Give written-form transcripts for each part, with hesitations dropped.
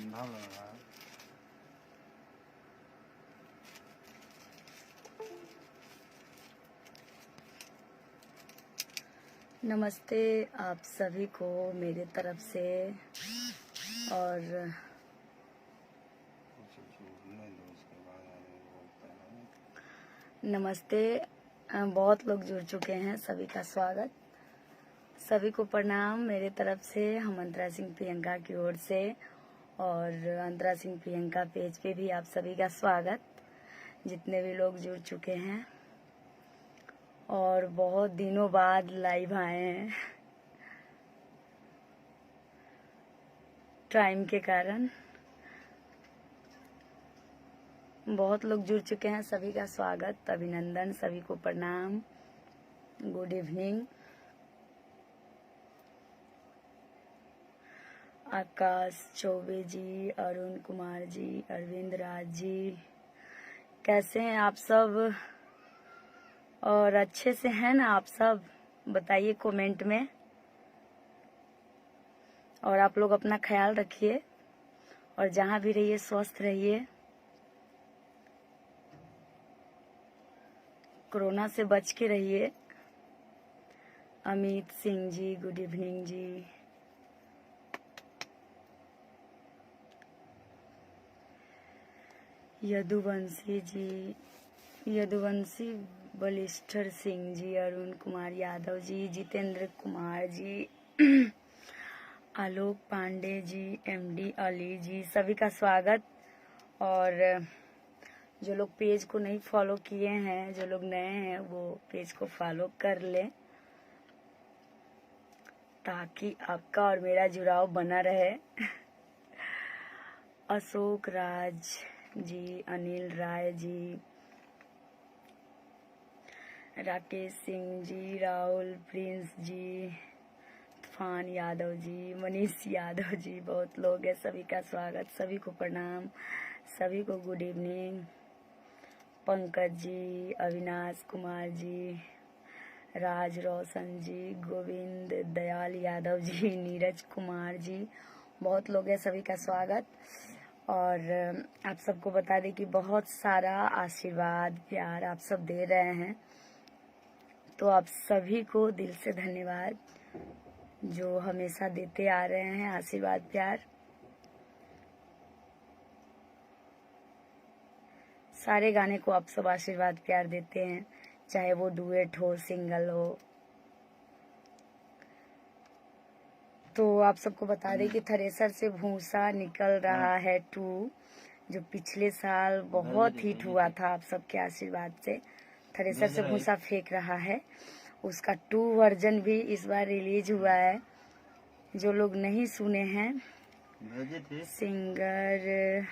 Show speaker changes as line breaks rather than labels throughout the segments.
ठंडा लग रहा है।
नमस्ते आप सभी को मेरे तरफ से। और नमस्ते, बहुत लोग जुड़ चुके हैं, सभी का स्वागत, सभी को प्रणाम मेरे तरफ से, हम अंतरा सिंह प्रियंका की ओर से। और अंतरा सिंह प्रियंका पेज पे भी आप सभी का स्वागत, जितने भी लोग जुड़ चुके हैं और बहुत दिनों बाद लाइव आए हैं टाइम के कारण। बहुत लोग जुड़ चुके हैं, सभी का स्वागत, अभिनंदन, सभी को प्रणाम, गुड इवनिंग। आकाश चौबे जी, अरुण कुमार जी, अरविंद राज जी, कैसे हैं आप सब? और अच्छे से हैं ना आप सब? बताइए कमेंट में। और आप लोग अपना ख्याल रखिए और जहाँ भी रहिए स्वस्थ रहिए, कोरोना से बच के रहिए। अमित सिंह जी, गुड इवनिंग जी। यदुवंशी जी, यदुवंशी बलिस्टर सिंह जी, अरुण कुमार यादव जी, जितेंद्र कुमार जी, आलोक पांडे जी, एमडी अली जी, सभी का स्वागत। और जो लोग पेज को नहीं फॉलो किए हैं, जो लोग नए हैं, वो पेज को फॉलो कर लें ताकि आपका और मेरा जुड़ाव बना रहे। अशोक राज जी, अनिल राय जी, राकेश सिंह जी, राहुल प्रिंस जी, तूफान यादव जी, मनीष यादव जी, बहुत लोग हैं, सभी का स्वागत, सभी को प्रणाम, सभी को गुड इवनिंग। पंकज जी, अविनाश कुमार जी, राज रोशन जी, गोविंद दयाल यादव जी, नीरज कुमार जी, बहुत लोग हैं, सभी का स्वागत। और आप सबको बता दें कि बहुत सारा आशीर्वाद प्यार आप सब दे रहे हैं, तो आप सभी को दिल से धन्यवाद, जो हमेशा देते आ रहे हैं आशीर्वाद प्यार। सारे गाने को आप सब आशीर्वाद प्यार देते हैं, चाहे वो डुएट हो, सिंगल हो। तो आप सबको बता दें कि थ्रेसर से भूसा निकल रहा है 2, जो पिछले साल बहुत हिट हुआ था आप सबके आशीर्वाद से। थ्रेसर से भूसा फेंक रहा है, उसका 2 वर्जन भी इस बार रिलीज हुआ है। जो लोग नहीं सुने हैं, सिंगर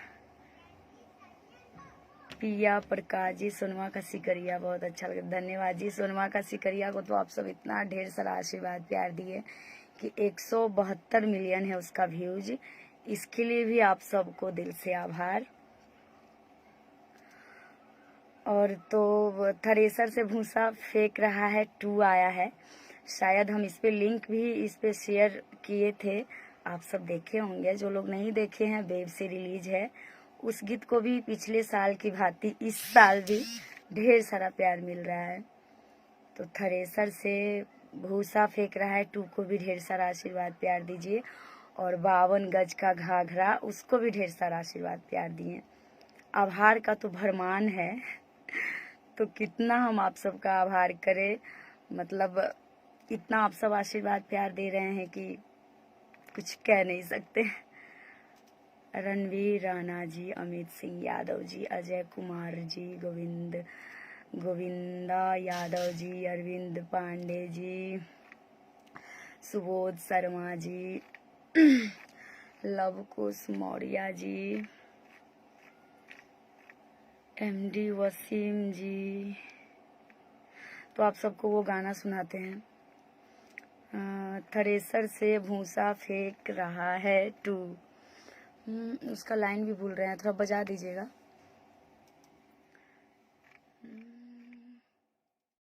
पिया प्रकाश जी, सोनमा का सिकरिया, बहुत अच्छा लगा, धन्यवाद जी। सोनमा का सिकरिया को तो आप सब इतना ढेर सारा आशीर्वाद प्यार दिए कि 172 मिलियन है उसका व्यूज, इसके लिए भी आप सबको दिल से आभार। और तो थ्रेसर से भूसा फेंक रहा है 2 आया है, शायद हम इस पे लिंक भी इस पे शेयर किए थे, आप सब देखे होंगे। जो लोग नहीं देखे हैं, वेब से रिलीज है। उस गीत को भी पिछले साल की भांति इस साल भी ढेर सारा प्यार मिल रहा है। तो थ्रेसर से भूसा फेंक रहा है 2 को भी ढेर सारा आशीर्वाद प्यार दीजिए। और 52 गज का घाघरा, उसको भी ढेर सारा आशीर्वाद प्यार दिए। आभार का तो भरमान है, तो कितना हम आप सबका आभार करें, मतलब इतना आप सब आशीर्वाद प्यार दे रहे हैं कि कुछ कह नहीं सकते। रणवीर राणा जी, अमित सिंह यादव जी, अजय कुमार जी, गोविंदा यादव जी, अरविंद पांडे जी, सुबोध शर्मा जी, लवकुश मौर्य जी, एमडी वसीम जी। तो आप सबको वो गाना सुनाते हैं, थ्रेसर से भूसा फेंक रहा है 2। उसका लाइन भी भूल रहे हैं, थोड़ा बजा दीजिएगा।